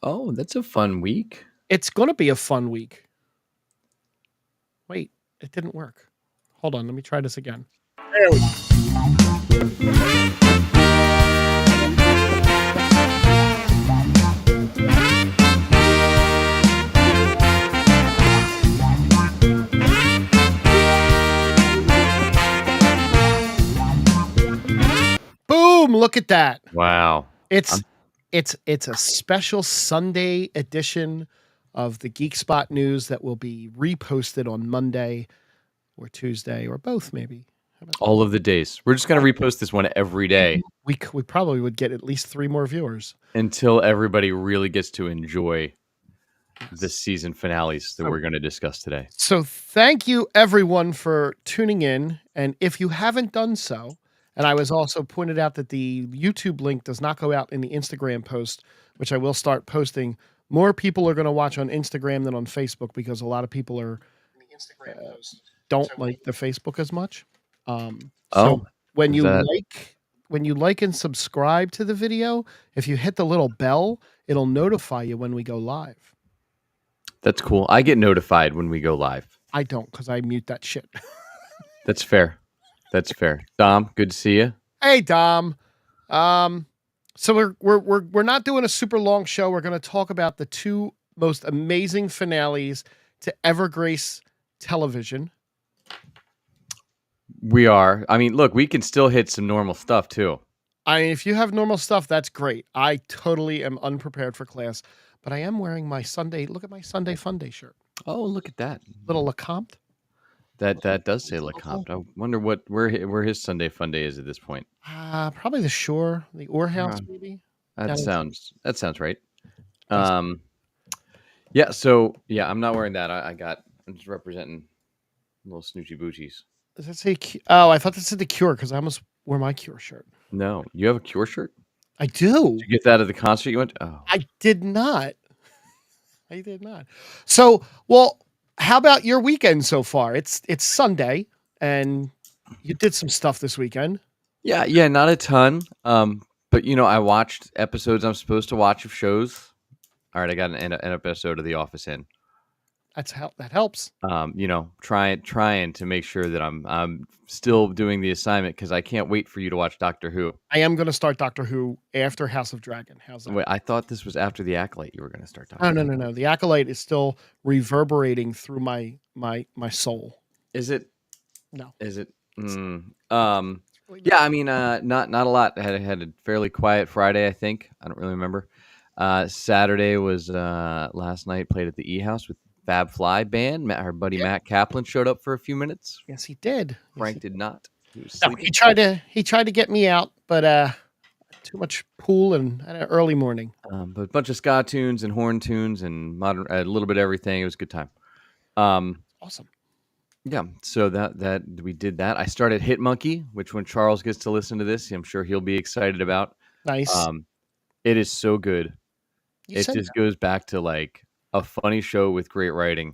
Oh, that's a fun week. It's going to be a fun week. Wait, it didn't work. Hold on, let me try this again. There we go. Boom! Look at that. Wow. It's a special Sunday edition of the Geek Spot News that will be reposted on Monday or Tuesday or both, maybe. All of the days. We're just going to repost this one every day We probably would get at least 3 more viewers. until everybody really gets to enjoy the season finales that we're going to discuss today. So thank you everyone for tuning in. And if you haven't done so, and I was also pointed out that the YouTube link does not go out in the Instagram post, which I will start posting. More people are going to watch on Instagram than on Facebook because a lot of people are don't like the Facebook as much. So when you like and subscribe to the video, if you hit the little bell, it'll notify you when we go live. That's cool. I get notified when we go live. I don't, because I mute that shit. That's fair. That's fair. Dom, good to see you. Hey, Dom. So we're not doing a super long show. We're going to talk about the 2 most amazing finales to ever grace television. We are. I mean, look, we can still hit some normal stuff too. I mean, if you have normal stuff, that's great. I totally am unprepared for class, but I am wearing my Sunday. Look at my Sunday Fun Day shirt. Oh, look at that. Little Lecomte. That does say Lecomte. I wonder where his Sunday Fun Day is at this point. Probably the Shore, the Ore House, maybe. That sounds right. Yeah. So yeah, I'm not wearing that. I'm just representing little snoochie boochies. Does that say? Oh, I thought that said the Cure because I almost wore my Cure shirt. No, you have a Cure shirt? I do. Did you get that at the concert you went to? Oh. I did not. So, well, how about your weekend so far? It's Sunday, and you did some stuff this weekend. Yeah, not a ton. But I watched episodes I'm supposed to watch of shows. All right, I got an episode of The Office in. That helps. Trying to make sure that I'm still doing the assignment because I can't wait for you to watch Doctor Who. I am going to start Doctor Who after House of Dragon. How's that? Wait, I thought this was after The Acolyte. You were going to start Doctor Who. No. The Acolyte is still reverberating through my soul. Is it? No. Is it? Yeah, I mean, not a lot. I had a fairly quiet Friday, I think. I don't really remember. Saturday was last night. Played at the E House with Fab Fly Band. Our buddy Matt Kaplan showed up for a few minutes. Yes, he did. Frank did not. He tried to get me out, but too much pool and an early morning. But a bunch of ska tunes and horn tunes and modern, a little bit of everything. It was a good time. Awesome. Yeah, so that we did that. I started Hit Monkey, which when Charles gets to listen to this, I'm sure he'll be excited about. Nice. It is so good. It just goes back to like a funny show with great writing.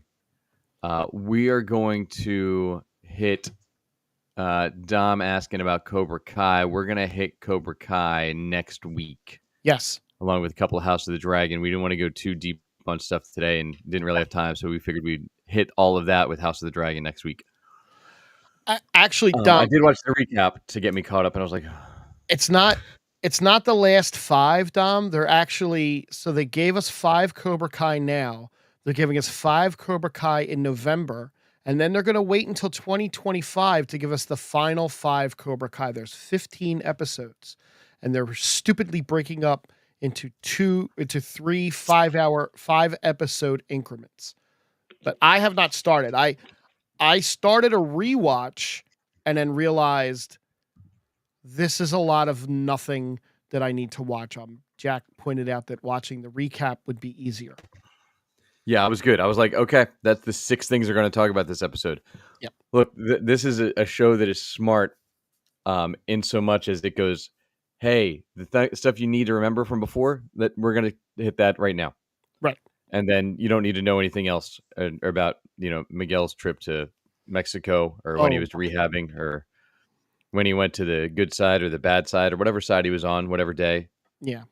We are going to hit Dom asking about Cobra Kai. We're going to hit Cobra Kai next week. Yes. Along with a couple of House of the Dragon. We didn't want to go too deep on stuff today and didn't really have time, so we figured we'd hit all of that with House of the Dragon next week. Actually, Dom, I did watch the recap to get me caught up, and I was like, it's not the last 5, Dom. They're actually, so they gave us 5 Cobra Kai now. They're giving us 5 Cobra Kai in November, and then they're going to wait until 2025 to give us the final 5 Cobra Kai. There's 15 episodes, and they're stupidly breaking up into 3 5 episode increments. But I have not started. I started a rewatch and then realized this is a lot of nothing that I need to watch. Jack pointed out that watching the recap would be easier. Yeah, it was good. I was like, okay, that's the 6 things we're going to talk about this episode. Yep. Look, this is a show that is smart in so much as it goes, hey, the stuff you need to remember from before, that we're going to hit that right now. Right. And then you don't need to know anything else about, Miguel's trip to Mexico or when he was rehabbing or when he went to the good side or the bad side or whatever side he was on, whatever day. Yeah.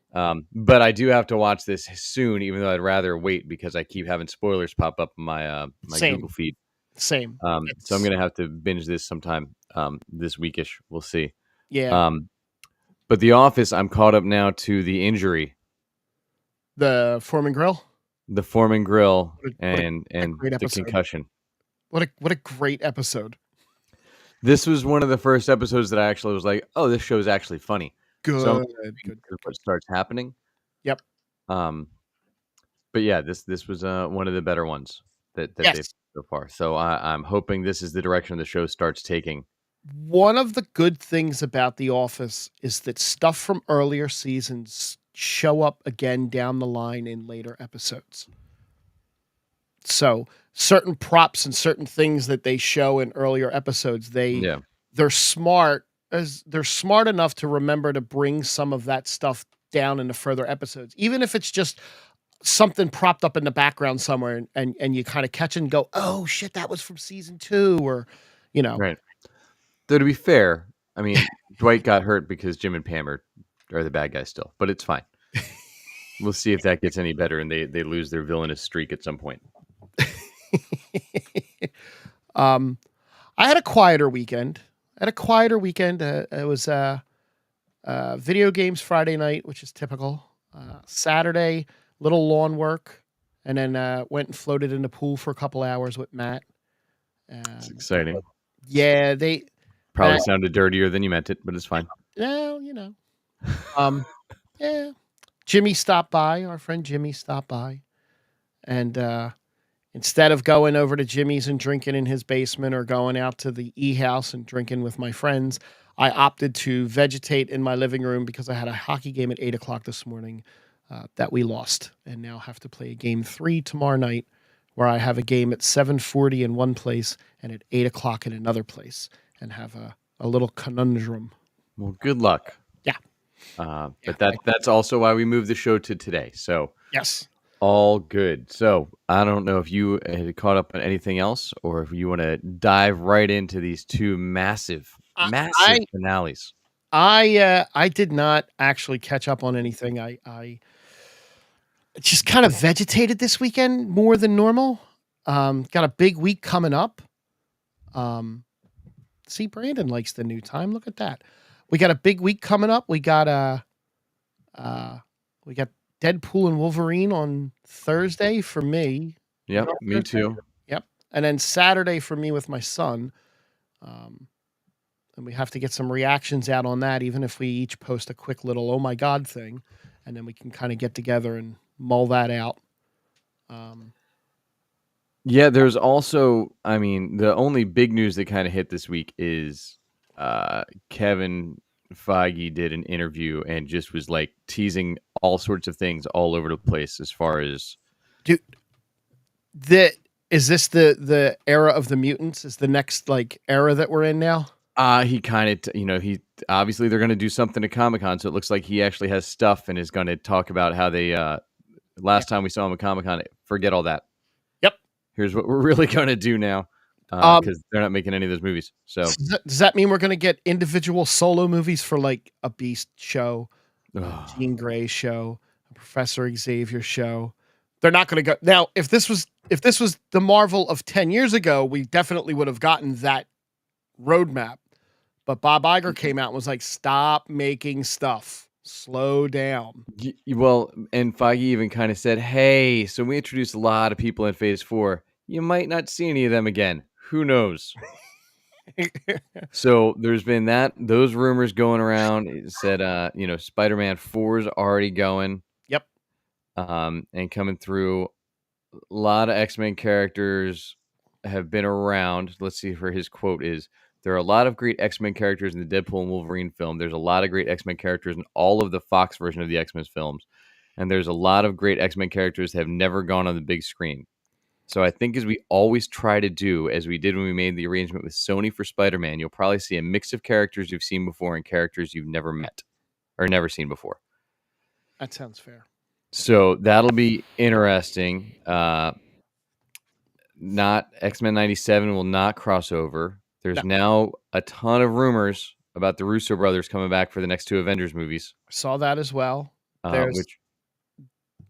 But I do have to watch this soon, even though I'd rather wait because I keep having spoilers pop up in my my Google Same. feed. Same. So I'm It's gonna have to binge this sometime this weekish. We'll see. yeah. Um, but The Office, I'm caught up now to The Injury, The Foreman Grill. The Foreman Grill, What and a great The episode. Concussion. What a great episode. This was one of the first episodes that I actually was like, "Oh, this show is actually funny." So I'm Good. what starts happening. Yep. Um, but yeah, this was one of the better ones that they've Yes. so far. So I'm hoping this is the direction the show starts taking. One of the good things about The Office is that stuff from earlier seasons show up again down the line in later episodes. So certain props and certain things that they show in earlier episodes, Yeah, they're smart as they're smart enough to remember to bring some of that stuff down into further episodes, even if it's just something propped up in the background somewhere and you kind of catch and go, oh shit, that was from season 2 or you know. right. Though to be fair, I mean, Dwight got hurt because Jim and Pam are the bad guys still, but it's fine. We'll see if that gets any better and they lose their villainous streak at some point. um I had a quieter weekend. It was video games Friday night, which is typical. Saturday, little lawn work, and then went and floated in the pool for a couple hours with Matt. It's Um, exciting. yeah, Probably Matt, sounded dirtier than you meant it, but it's fine. well, um, yeah. Jimmy stopped by. Our friend Jimmy stopped by, and instead of going over to Jimmy's and drinking in his basement or going out to the house and drinking with my friends, I opted to vegetate in my living room because I had a hockey game at 8 o'clock this morning that we lost, and now have to play game 3 tomorrow night, where I have a game at 7:40 in one place and at 8 o'clock in another place, and have a little conundrum. Well, good luck. Yeah. But that's also why we moved the show to today. So Yes. all good. So I don't know if you had caught up on anything else or if you want to dive right into these two massive I finales. I did not actually catch up on anything. I just kind of vegetated this weekend more than normal. Got a big week coming up. See, Brandon likes the new time. Look at that. We got a big week coming up. We got we got Deadpool and Wolverine on Thursday for me. Yep, On me Thursday? too. Yep. And then Saturday for me with my son. And we have to get some reactions out on that, even if we each post a quick little "oh my god" thing, and then we can kind of get together and mull that out. Yeah, there's also, I mean, the only big news that kind of hit this week is Kevin Feige did an interview and just was like teasing all sorts of things all over the place as far as Dude, is this the era of the mutants? Is the next like era that we're in now? he kind of, he obviously they're going to do something at Comic-Con, so it looks like he actually has stuff and is going to talk about how they last time we saw him at Comic-Con, forget all that. Yep. Here's what we're really going to do now Um, because they're not making any of those movies. So does that mean we're going to get individual solo movies for like a Beast show, Jean Grey show, a Professor Xavier show? They're not going to go now. If this was the Marvel of 10 years ago, we definitely would have gotten that roadmap. But Bob Iger came out and was like, "Stop making stuff. Slow down." Well, and Feige even kind of said, "Hey, so we introduced a lot of people in Phase 4. You might not see any of them again. Who knows?" So there's been those rumors going around. It said, Spider-Man 4 is already going. Yep. And coming through. A lot of X-Men characters have been around. Let's see where his quote is. There are a lot of great X-Men characters in the Deadpool and Wolverine film. There's a lot of great X-Men characters in all of the Fox version of the X-Men films. And there's a lot of great X-Men characters that have never gone on the big screen. So I think as we always try to do, as we did when we made the arrangement with Sony for Spider-Man, you'll probably see a mix of characters you've seen before and characters you've never met or never seen before. That sounds fair. So that'll be interesting. Not X-Men 97 will not cross over. There's now a ton of rumors about the Russo brothers coming back for the next two Avengers movies. I saw that as well. There's which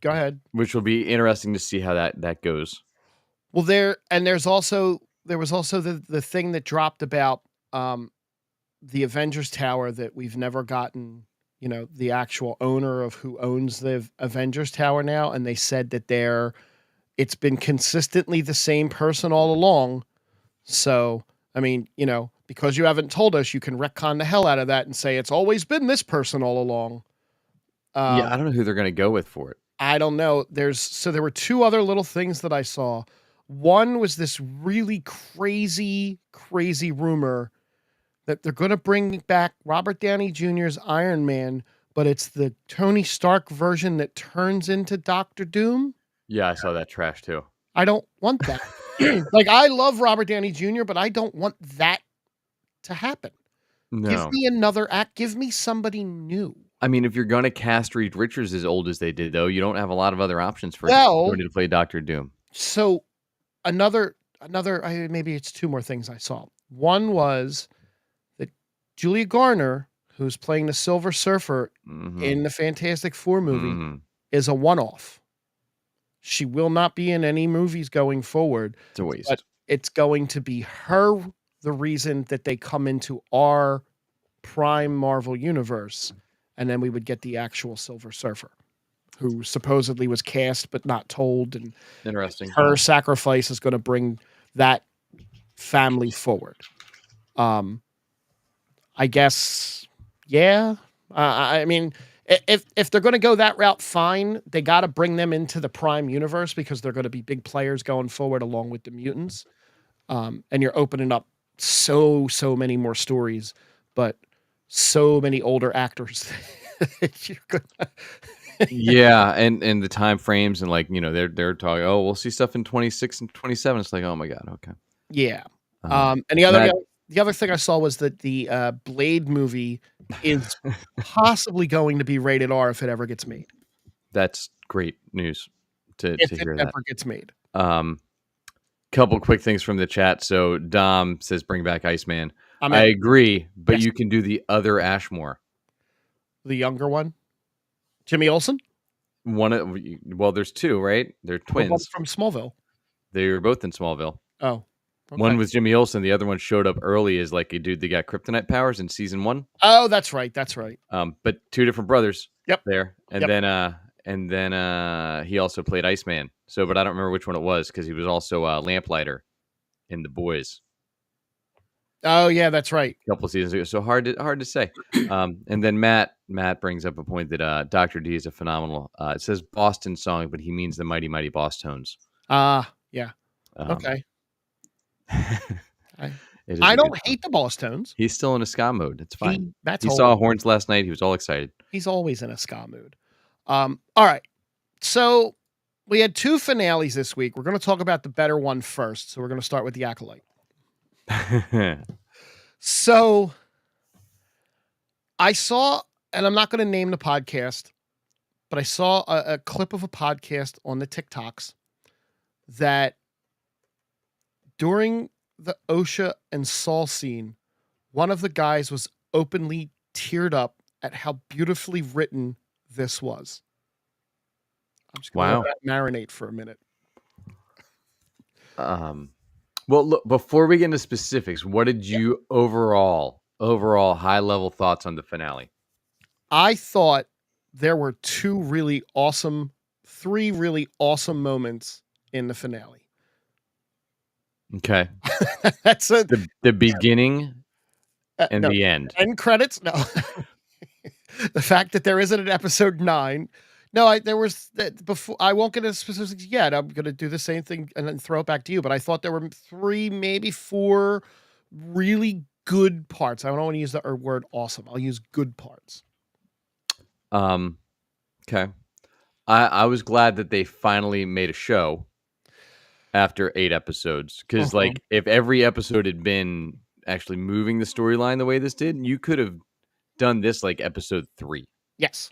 Go ahead. which will be interesting to see how that goes. Well, there was also the thing that dropped about the Avengers Tower that we've never gotten, the actual owner of who owns the Avengers Tower now, and they said that it's been consistently the same person all along. So, I mean, because you haven't told us, you can retcon the hell out of that and say it's always been this person all along. Yeah, I don't know who they're going to go with for it. I don't know. There were two other little things that I saw. One was this really crazy, crazy rumor that they're going to bring back Robert Downey Jr.'s Iron Man, but it's the Tony Stark version that turns into Doctor Doom. Yeah, I saw that trash too. I don't want that. Like, I love Robert Downey Jr., but I don't want that to happen. Give No. me another act. Give me somebody new. I mean, if you're going to cast Reed Richards as old as they did, though, you don't have a lot of other options for somebody to play Doctor Doom. So maybe it's two more things I saw. One was that Julia Garner, who's playing the Silver Surfer in the Fantastic Four movie, is a one-off. She will not be in any movies going forward. It's a waste. But it's going to be her, the reason that they come into our prime Marvel universe, and then we would get the actual Silver Surfer, who supposedly was cast but not told, and interesting. Her sacrifice is going to bring that family forward. I guess, yeah. I mean, if they're going to go that route, fine. They got to bring them into the Prime universe because they're going to be big players going forward along with the mutants. And you're opening up so many more stories, but so many older actors. Yeah, and the time frames and they're talking. Oh, we'll see stuff in 26 and 27. It's like, oh my god, okay. Yeah. And the other thing I saw was that the Blade movie is possibly going to be rated R if it ever gets made. That's great news to hear that. If it ever gets made. Couple quick things from the chat. So Dom says, bring back Iceman. I agree, but you can do the other Ashmore. The younger one? Jimmy Olsen? Well, there's two, right? They're twins. From Smallville. They were both in Smallville. Oh. Okay. One was Jimmy Olsen. The other one showed up early as like a dude that got kryptonite powers in season 1. Oh, that's right. That's right. But two different brothers. Yep. There. And then he also played Iceman. But I don't remember which one it was because he was also Lamplighter in The Boys. Oh yeah, that's right. A couple seasons ago. So hard to say. And then Matt brings up a point that Dr. D is a phenomenal. It says Boston song, but he means the Mighty Mighty Boss Tones. Yeah. Okay. I don't hate the Boss Tones. He's still in a ska mode. It's fine. He saw horns last night. He was all excited. He's always in a ska mood. All right. So we had two finales this week. We're going to talk about the better one first. So we're going to start with the Acolyte. So I saw, and I'm not going to name the podcast, but I saw a clip of a podcast on the TikToks that during the OSHA and Saul scene, one of the guys was openly teared up at how beautifully written this was. I'm just going to let that marinate for a minute. Well, look, before we get into specifics, what did you overall high level thoughts on the finale? I thought there were three really awesome moments in the finale. Okay. That's the beginning and the end. End credits? No. The fact that there isn't an episode 9. No, there was that before. I won't get into specifics yet. I'm going to do the same thing and then throw it back to you. But I thought there were 3, maybe 4 really good parts. I don't want to use the word awesome. I'll use good parts. Okay. I was glad that they finally made a show after 8 episodes. Because if every episode had been actually moving the storyline the way this did, you could have done this like episode 3. Yes.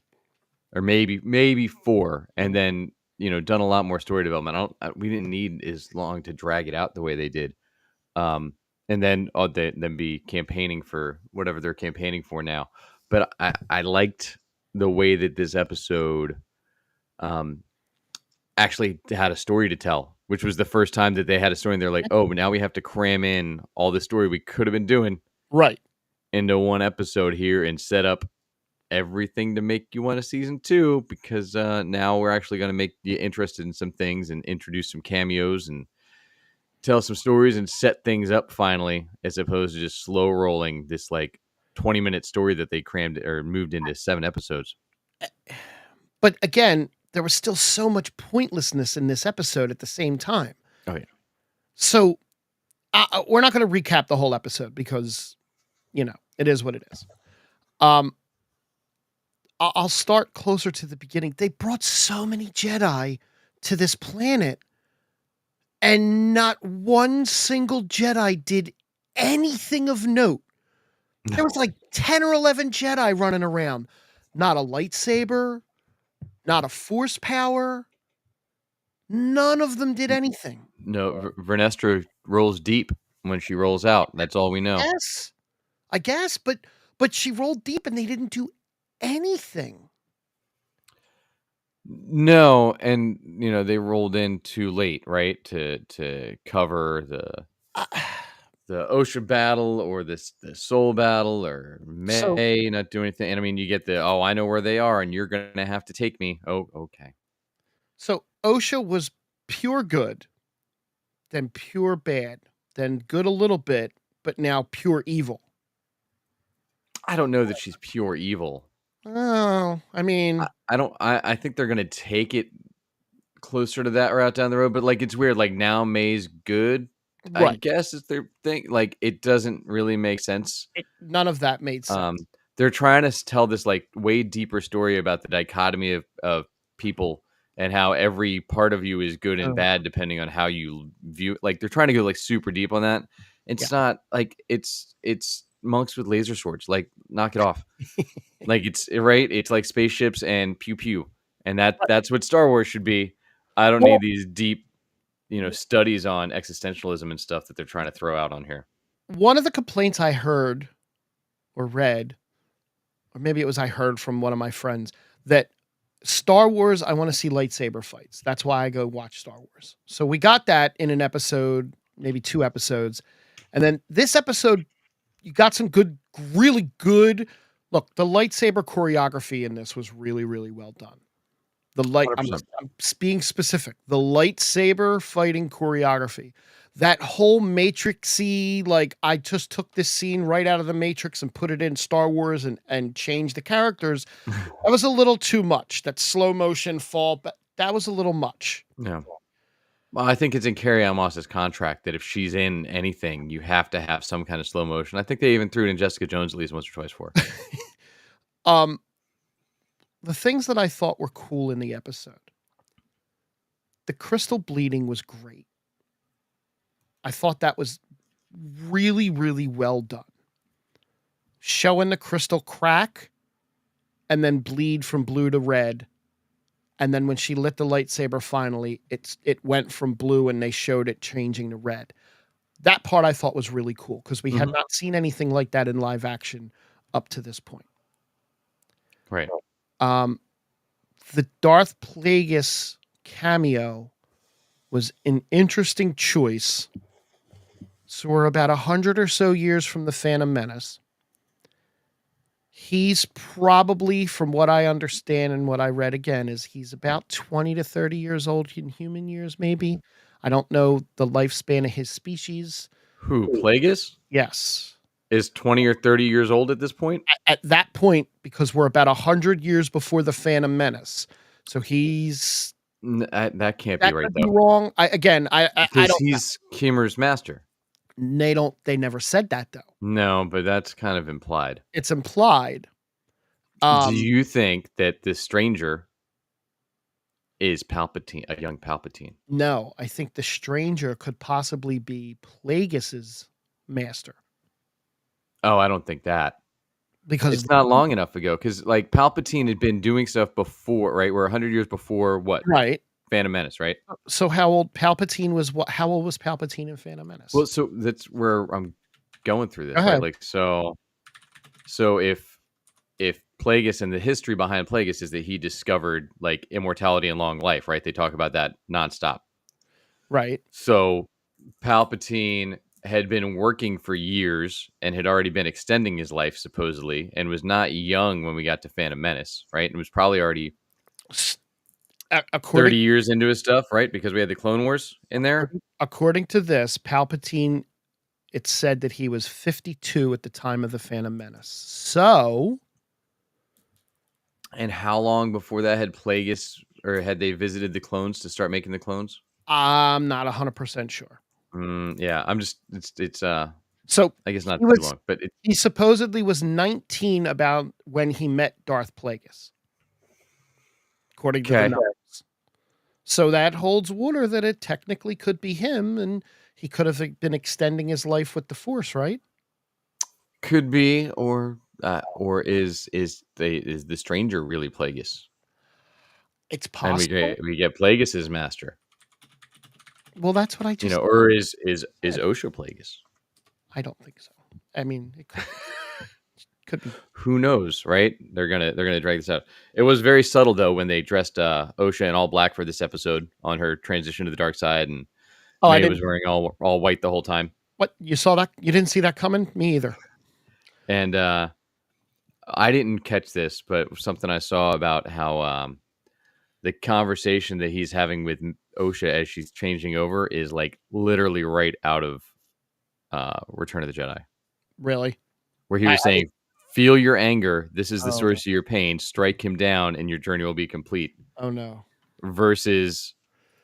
Or maybe 4, and then done a lot more story development. We didn't need as long to drag it out the way they did, and then be campaigning for whatever they're campaigning for now. But I liked the way that this episode actually had a story to tell, which was the first time that they had a story and they're like, oh, now we have to cram in all the story we could have been doing right into one episode here and set up everything to make you want a season 2, because now we're actually going to make you interested in some things and introduce some cameos and tell some stories and set things up finally, as opposed to just slow rolling this like 20-minute story that they crammed or moved into 7 episodes. But again, there was still so much pointlessness in this episode at the same time. Oh yeah. So we're not going to recap the whole episode because, it is what it is. I'll start closer to the beginning. They brought so many Jedi to this planet, and not one single Jedi did anything of note. There was like 10 or 11 Jedi running around. Not a lightsaber, not a force power. None of them did anything. No, Vernestra rolls deep when she rolls out. That's all we know. Yes, I guess, but she rolled deep and they didn't do anything. No, and they rolled in too late, right? To cover the ocean battle or the soul battle or May not do anything. And I mean, you get I know where they are and you're gonna have to take me. Oh, okay. So Osha was pure good, then pure bad, then good a little bit, but now pure evil. I don't know that she's pure evil. Oh, I mean, I think they're gonna take it closer to that route down the road, but like it's weird. Like now May's good. right. I guess is their thing. Like it doesn't really make sense. None of that made sense. They're trying to tell this like way deeper story about the dichotomy of people and how every part of you is good and bad depending on how you view it. Like they're trying to go like super deep on that. It's not like it's monks with laser swords. Like knock it off. Like it's right. It's like spaceships and pew pew, and that's what Star Wars should be. I don't need these deep, studies on existentialism and stuff that they're trying to throw out on here. One of the complaints I heard or read, or maybe it was I heard from one of my friends, that Star Wars, I want to see lightsaber fights. That's why I go watch Star Wars. So we got that in an episode, maybe 2 episodes. And then this episode, you got some good, really good. Look, the lightsaber choreography in this was really, really well done. I'm being specific. The lightsaber fighting choreography. That whole Matrixy, like I just took this scene right out of the Matrix and put it in Star Wars and changed the characters. That was a little too much. That slow motion fall, but that was a little much. Yeah. Well, I think it's in Carrie-Anne Moss's contract that if she's in anything, you have to have some kind of slow motion. I think they even threw it in Jessica Jones at least once or twice for. The things that I thought were cool in the episode. The crystal bleeding was great. I thought that was really, really well done. Showing the crystal crack and then bleed from blue to red. And then when she lit the lightsaber finally, it went from blue and they showed it changing to red. That part I thought was really cool because we had not seen anything like that in live action up to this point. Right. The Darth Plagueis cameo was an interesting choice. So we're about 100 or so years from the Phantom Menace. He's probably, from what I understand and what I read again, is he's about 20 to 30 years old in human years, maybe. I don't know the lifespan of his species. Who, Plagueis? Yes. Is 20 or 30 years old at this point? At that point, because we're about 100 years before the Phantom Menace. So he's... That can't be right, though. Wrong. I don't he's Kimmer's master. They never said that, though. No, but that's kind of implied. It's implied. Do you think that this stranger is Palpatine, a young Palpatine? No, I think the stranger could possibly be Plagueis's master. Oh, I don't think that. Because it's not long enough ago. Because like Palpatine had been doing stuff before, right? We're 100 years before what? Right. Phantom Menace, right? So how old Palpatine was? How old was Palpatine in Phantom Menace? Well, so that's where I'm going through this. Right? Like so if Plagueis and the history behind Plagueis is that he discovered like immortality and long life, right? They talk about that nonstop. Right. So Palpatine had been working for years and had already been extending his life supposedly, and was not young when we got to Phantom Menace, right? And was probably already 30 years into his stuff, right? Because we had the Clone Wars in there. According to this, Palpatine, it said that he was 52 at the time of the Phantom Menace. So, and how long before that had Plagueis, or had they visited the clones to start making the clones? I'm not 100% sure. Yeah, I'm just it's so I guess not too long, but he supposedly was 19 about when he met Darth Plagueis, according to the notes. So that holds water that it technically could be him, and he could have been extending his life with the Force, right? Could be, or is the stranger really Plagueis? It's possible. And we get Plagueis' master. Well, that's what I just or is Osha Plagueis? I don't think so. I mean, it could be. Who knows, right? They're gonna drag this out. It was very subtle though when they dressed Osha in all black for this episode on her transition to the dark side, and May was wearing all white the whole time. What, you saw that? You didn't see that coming? Me either. And I didn't catch this, but something I saw about how the conversation that he's having with Osha as she's changing over is like literally right out of Return of the Jedi. Really? Where he was saying, feel your anger. This is the source of your pain. Strike him down and your journey will be complete. Oh, no. Versus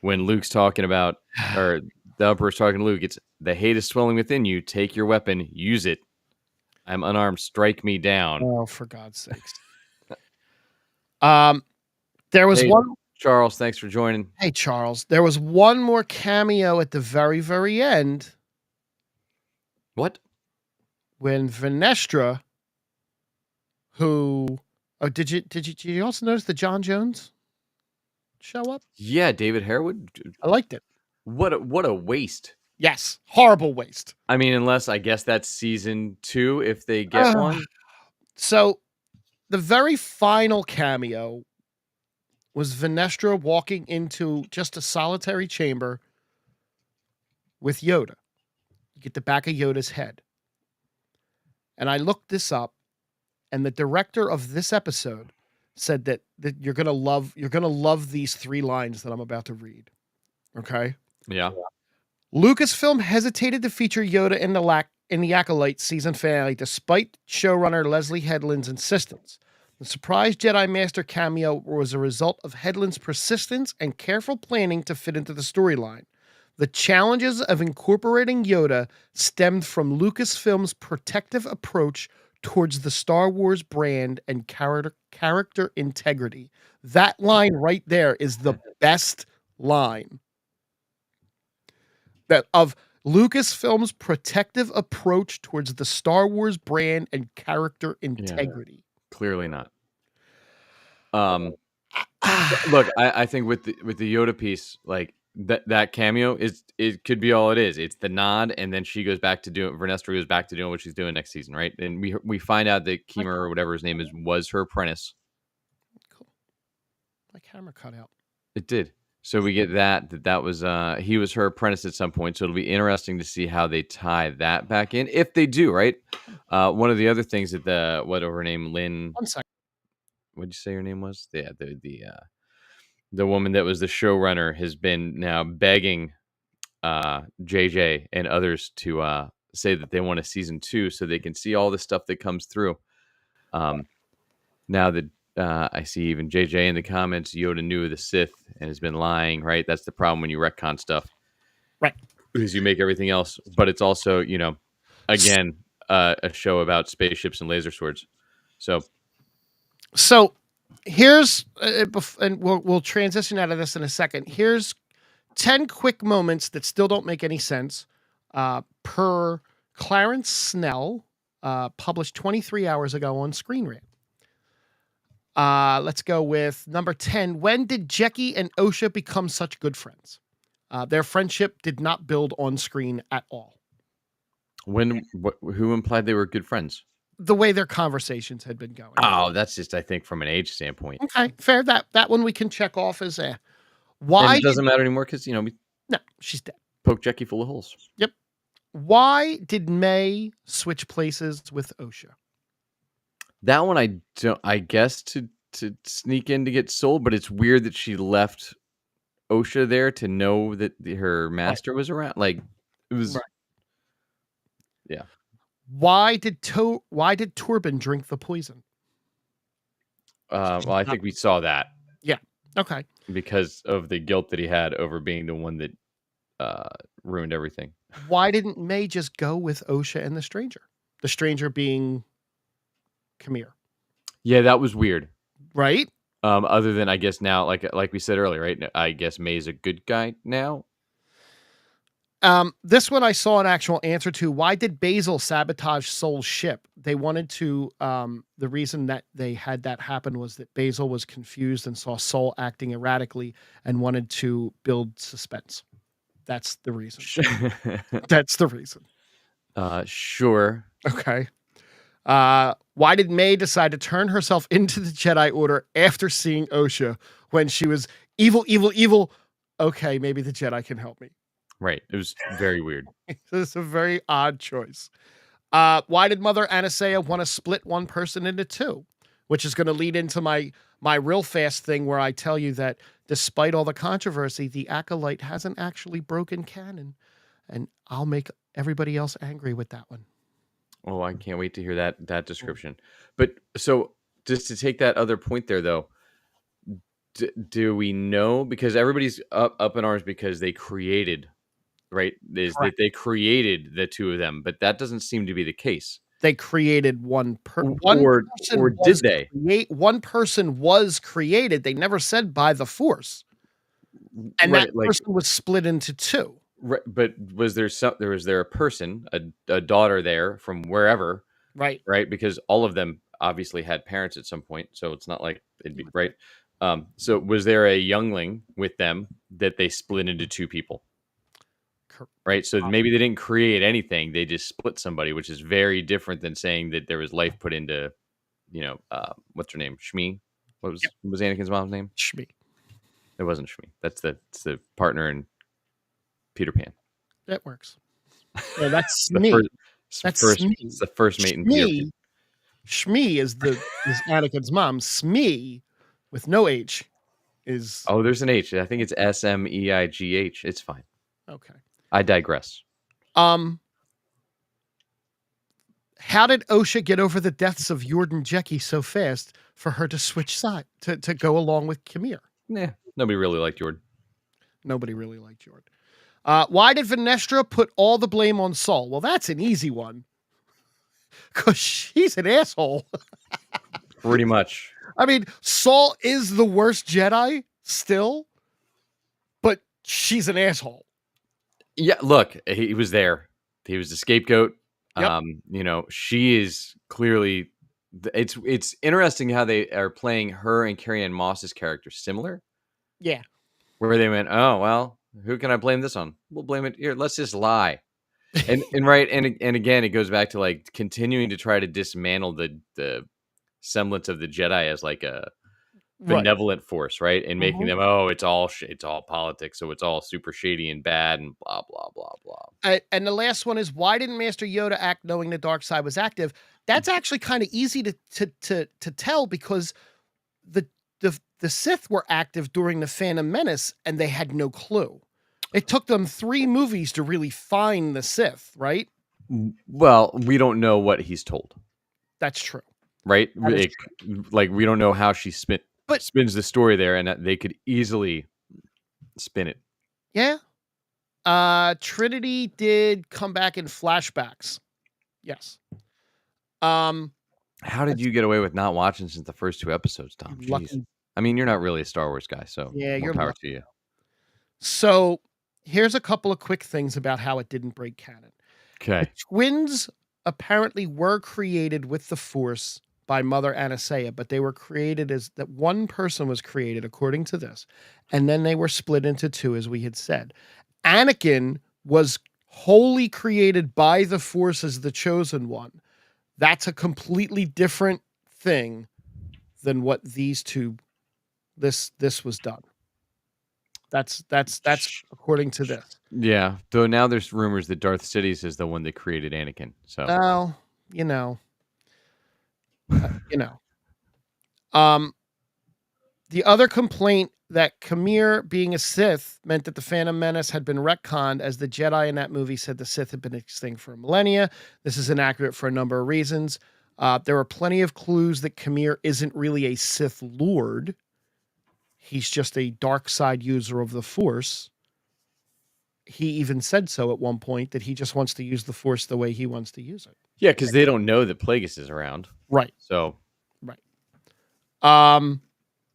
when Luke's talking about, or the Emperor's talking to Luke, it's the hate is swelling within you. Take your weapon. Use it. I'm unarmed. Strike me down. Oh, for God's sakes. There was one. Charles, thanks for joining. Hey, Charles. There was one more cameo at the very, very end. What? When Venestra, who, did you also notice the John Jones show up? Yeah, David Harewood. I liked it. What a waste. Yes, horrible waste. I mean, unless I guess that's season 2 if they get one. So, the very final cameo was Venestra walking into just a solitary chamber with Yoda. You get the back of Yoda's head. And I looked this up, and the director of this episode said that you're gonna love these 3 lines that I'm about to read. Okay? Yeah. Lucasfilm hesitated to feature Yoda in the Acolyte season finale, despite showrunner Leslie Headland's insistence. The surprise Jedi Master cameo was a result of Headland's persistence and careful planning to fit into the storyline. The challenges of incorporating Yoda stemmed from Lucasfilm's protective approach towards the Star Wars brand and character integrity. That line right there is the best line. That of Lucasfilm's protective approach towards the Star Wars brand and character integrity. Yeah, clearly not. Look, I think with the Yoda piece, like that cameo it could be all it is. It's the nod, and then she goes back to doing. Vernestra goes back to doing what she's doing next season, right? And we find out that Kima or whatever his name is was her apprentice. Cool. My camera cut out. It did. So we get that was he was her apprentice at some point. So it'll be interesting to see how they tie that back in, if they do, right? One of the other things that whatever her name, Lynn. 1 second. What'd you say her name was? Yeah, the woman that was the showrunner has been now begging JJ and others to say that they want a season 2 so they can see all the stuff that comes through. Now that I see even JJ in the comments, Yoda knew the Sith and has been lying, right? That's the problem when you retcon stuff. Right. Because you make everything else. But it's also, again, a show about spaceships and laser swords. So here's, and we'll transition out of this in a second. Here's 10 quick moments that still don't make any sense. Per Clarence Snell, published 23 hours ago on Screen Rant. Let's go with number 10. When did Jecki and Osha become such good friends? Their friendship did not build on screen at all. Who implied they were good friends? the way their conversations had been going. Oh, that's just, I think, from an age standpoint. Okay, fair. That one we can check off as a And why. it doesn't matter anymore because, we No, she's dead. poke Jackie full of holes. Yep. Why did May switch places with OSHA? That one I guess to sneak in to get sold, but it's weird that she left OSHA there to know that her master was around. Like, it was, Right. yeah. Why did Torben drink the poison? Well, I think we saw that. Yeah. Okay. Because of the guilt that he had over being the one that ruined everything. Why didn't May just go with OSHA and the stranger? The stranger being Camille. Yeah, that was weird. Right? Other than, I guess, now, like we said earlier, right? I guess May's a good guy now. This one I saw an actual answer to. Why did Basil sabotage Soul's ship? They wanted to, the reason that they had that happen was that Basil was confused and saw Soul acting erratically and wanted to build suspense. That's the reason. That's the reason. Sure. Okay. Why did May decide to turn herself into the Jedi Order after seeing OSHA when she was evil, evil, evil? Okay, maybe the Jedi can help me. Right. It was very weird. It's a very odd choice. Why did Mother Anastasia want to split one person into two? Which is going to lead into my real fast thing where I tell you that despite all the controversy, the Acolyte hasn't actually broken canon. And I'll make everybody else angry with that one. Oh, I can't wait to hear that description. But so just to take that other point there, though, do we know? Because everybody's up in arms because they created, right? That they created the two of them, but that doesn't seem to be the case. They created one person. Or did they? One person was created. They never said by the Force. And that person was split into two. Right, but was there a person, a daughter there from wherever, right? Because all of them obviously had parents at some point, so it's not like it'd be right. So was there a youngling with them that they split into two people? Right, so maybe they didn't create anything; they just split somebody, which is very different than saying that there was life put into, what's her name, Shmi? What was Anakin's mom's name? Shmi. It wasn't Shmi. That's the partner in Peter Pan. That works. Yeah, that's Smee. That's Smee. It's the first mate in Peter Pan. Shmi is Anakin's mom. Smee with no H is. Oh, there's an H. I think it's Smeigh. It's fine. Okay. I digress. How did OSHA get over the deaths of Yord and Jecki so fast for her to switch side to go along with Camille? Yeah, nobody really liked Yord. Nobody really liked Yord. Why did Venestra put all the blame on Saul? Well, that's an easy one. Because she's an asshole. Pretty much. I mean, Saul is the worst Jedi still, but she's an asshole. Yeah, look, he was there. He was the scapegoat. Yep. She is clearly. It's interesting how they are playing her and Carrie-Anne Moss's characters similar. Yeah. Where they went, oh well, who can I blame this on? We'll blame it here. Let's just lie. And right, and again, it goes back to like continuing to try to dismantle the semblance of the Jedi as like a benevolent force, right? And making them, it's all politics, so it's all super shady and bad and blah blah blah blah. And the last one is, why didn't Master Yoda act knowing the dark side was active? That's actually kind of easy to tell because the Sith were active during the Phantom Menace and they had no clue. It took them 3 movies to really find the Sith, right? Well, we don't know what he's told. That's true. Right? Like, we don't know how she spins the story there, and that they could easily spin it. Yeah. Trinity did come back in flashbacks. Yes. How did you get away with not watching since the first 2 episodes, Tom? Jeez. I mean, you're not really a Star Wars guy, so yeah, more power to you. So here's a couple of quick things about how it didn't break canon. Okay. The twins apparently were created with the Force by Mother Anastasia, but they were created as that one person was created according to this, and then they were split into 2, as we had said. Anakin was wholly created by the Force as the chosen one. That's a completely different thing than what these two this was done. That's according to this. Yeah, though now there's rumors that Darth Sidious is the one that created Anakin. So, Well, you know, you know. The other complaint that Khmer being a Sith meant that the Phantom Menace had been retconned, as the Jedi in that movie said the Sith had been extinct for millennia. This is inaccurate for a number of reasons. There are plenty of clues that Khmer isn't really a Sith Lord. He's just a dark side user of the Force. He even said so at one point, that he just wants to use the Force the way he wants to use it. yeah, because they don't know that Plagueis is around. Right. So, right.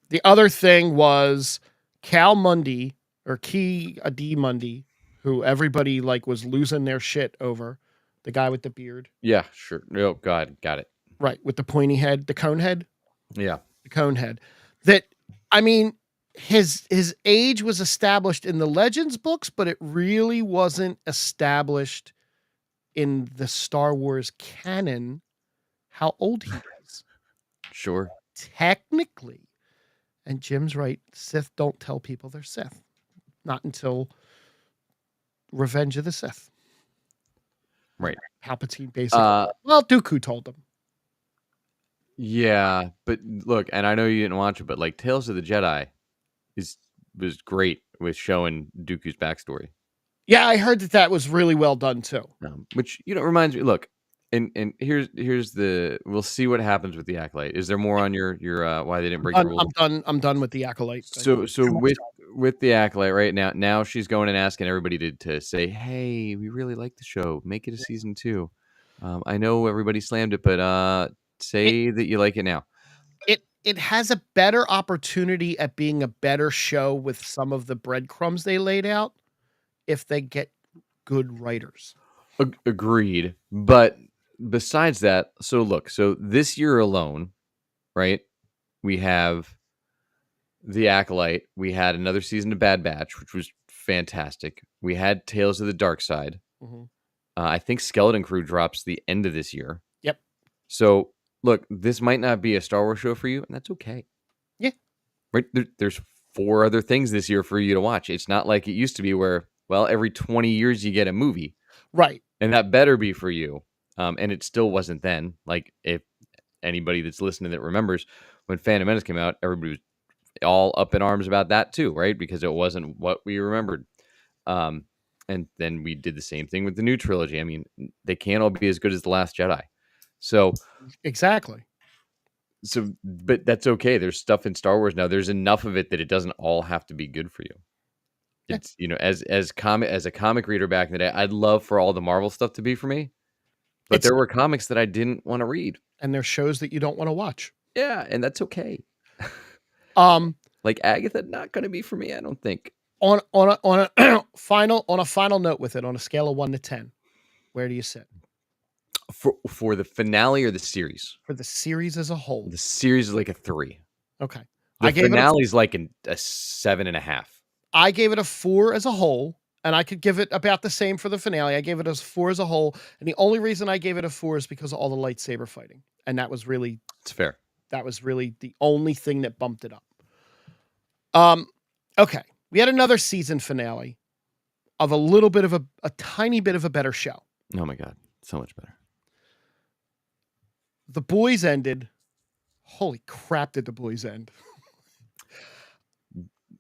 The other thing was Cal Mundy, or Key Adi Mundy, who everybody like was losing their shit over. The guy with the beard. Yeah, sure. Oh, God, got it. Right, with the pointy head, the cone head. Yeah. The cone head. That, I mean, his age was established in the Legends books, but it really wasn't established in the Star Wars canon how old he was. Sure. Technically. And Jim's right. Sith don't tell people they're Sith. Not until Revenge of the Sith. Right. Palpatine basically. Well, Dooku told them. Yeah, but look, and I know you didn't watch it, but like Tales of the Jedi was great with showing Dooku's backstory. Yeah, I heard that was really well done too. Which reminds me. Look, and here's the. We'll see what happens with the Acolyte. Is there more on your why they didn't break the rules? I'm done with the Acolyte. So with the Acolyte right now she's going and asking everybody to say, hey, we really like the show. Make it a season 2. I know everybody slammed it, but say that you like it now. It has a better opportunity at being a better show with some of the breadcrumbs they laid out if they get good writers. Agreed. But besides that, so this year alone, right, we have the Acolyte. We had another season of Bad Batch, which was fantastic. We had Tales of the Dark Side. Mm-hmm. I think Skeleton Crew drops the end of this year. Yep. So, look, this might not be a Star Wars show for you, and that's okay. Yeah. Right? There's 4 other things this year for you to watch. It's not like it used to be where, well, every 20 years you get a movie. Right. And that better be for you. And it still wasn't then. Like, if anybody that's listening that remembers, when Phantom Menace came out, everybody was all up in arms about that too, right? Because it wasn't what we remembered. And then we did the same thing with the new trilogy. I mean, they can't all be as good as The Last Jedi. So exactly. So, but that's okay. There's stuff in Star Wars now. There's enough of it that it doesn't all have to be good for you. It's as a comic reader back in the day, I'd love for all the Marvel stuff to be for me, but there were comics that I didn't want to read, and there's shows that you don't want to watch. Yeah, and that's okay. Like Agatha, not going to be for me, I don't think. On a final note with it, on a scale of 1 to 10, where do you sit? For the finale or the series? For the series as a whole. The series is like a 3. Okay. The finale is like a 7.5. I gave it a 4 as a whole, and I could give it about the same for the finale. I gave it a 4 as a whole, and the only reason I gave it a 4 is because of all the lightsaber fighting, and that was really... It's fair. That was really the only thing that bumped it up. Okay. We had another season finale of a little bit of a tiny bit of a better show. Oh my God. So much better. The Boys ended. Holy crap, did The Boys end?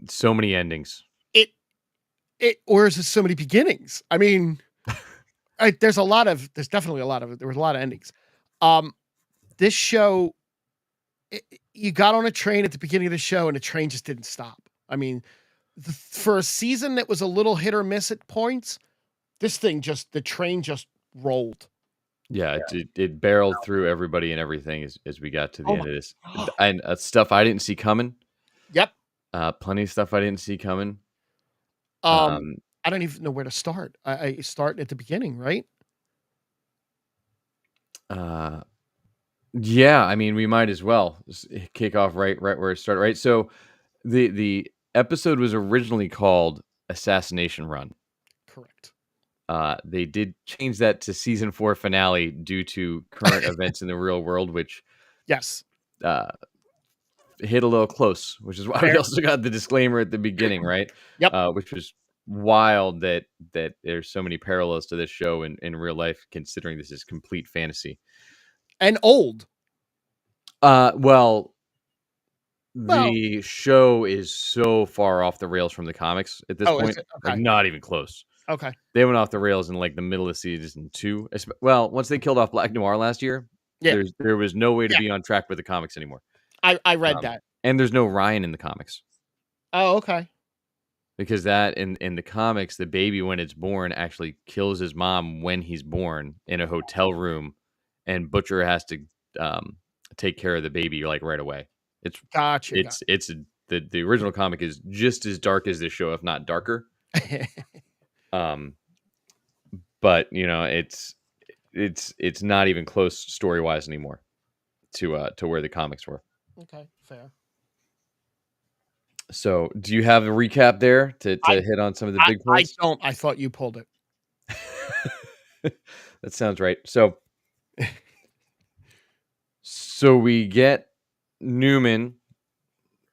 So many endings. Or is it so many beginnings? I mean, there's definitely a lot of it. There was a lot of endings. This show, you got on a train at the beginning of the show and the train just didn't stop. I mean, for a season that was a little hit or miss at points, the train just rolled. Yeah, it barreled through everybody and everything as we got to the end of this. And stuff I didn't see coming. Yep. Plenty of stuff I didn't see coming. I don't even know where to start. I start at the beginning, right? Yeah, I mean, we might as well kick off right where it started, right? So the episode was originally called Assassination Run. Correct. They did change that to season 4 finale due to current events in the real world, which Yes. uh, hit a little close, which is why we Fair. also got the disclaimer at the beginning, right? Yep. Which was wild that there's so many parallels to this show in real life, considering this is complete fantasy. And old. Well, Well, the show is so far off the rails from the comics at this oh, is point, it? like Okay. not even close. Okay. They went off the rails in like the middle of season 2. Well, once they killed off Black Noir last year, Yeah. there was no way to Yeah. be on track with the comics anymore. I read that. And there's no Ryan in the comics. Oh, okay. Because that in the comics, the baby when it's born actually kills his mom when he's born in a hotel room, and Butcher has to um, take care of the baby like right away. It's Gotcha. the original comic is just as dark as this show, if not darker. Um, but it's not even close story wise anymore to where the comics were. Okay, fair. So, do you have a recap there to I hit on some of the I big I points? don't. I thought you pulled it. That sounds right. So we get Newman,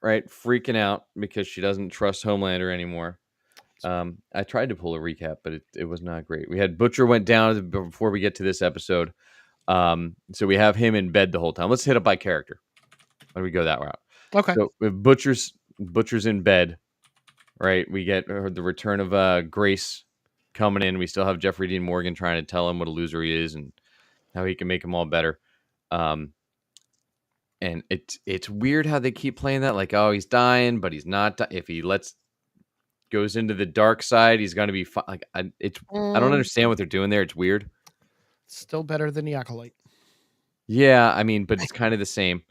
right, freaking out because she doesn't trust Homelander anymore. I tried to pull a recap, but it was not great. We had Butcher went down before we get to this episode. So we have him in bed the whole time. Let's hit it by character. Why don't we go that route? Okay. So if Butcher's in bed, right? We get the return of Grace coming in. We still have Jeffrey Dean Morgan trying to tell him what a loser he is and how he can make them all better. And it's weird how they keep playing that, like, oh, he's dying, but he's not. If he goes into the dark side, he's going to be fine. Like, I don't understand what they're doing there. It's weird. Still better than the Acolyte. Yeah, I mean, but it's kind of the same.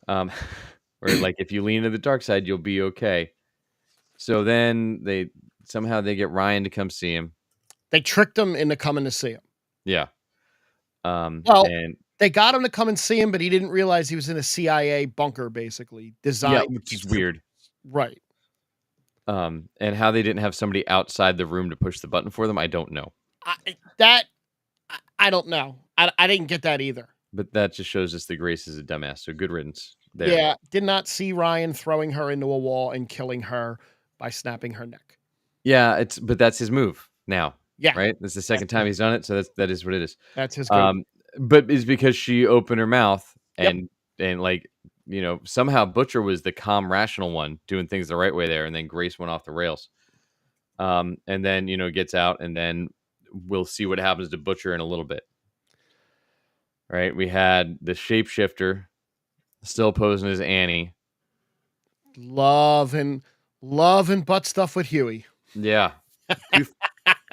Where like if you lean to the dark side, you'll be okay. So then they get Ryan to come see him. They tricked him into coming to see him. Yeah. Well, and they got him to come and see him, but he didn't realize he was in a CIA bunker, basically designed. yeah, which is weird. Right. And how they didn't have somebody outside the room to push the button for them, I don't know. I don't know. I didn't get that either. But that just shows us that Grace is a dumbass. So good riddance there. Yeah, did not see Ryan throwing her into a wall and killing her by snapping her neck. Yeah, but that's his move now. Yeah. Right? That's the second time he's done it, so that is what it is. That's his go. But it's because she opened her mouth and Yep. like, somehow Butcher was the calm, rational one doing things the right way there, and then Grace went off the rails. And then, gets out, and then we'll see what happens to Butcher in a little bit. Right? We had the shapeshifter still posing as Annie. Love and butt stuff with Huey. Yeah.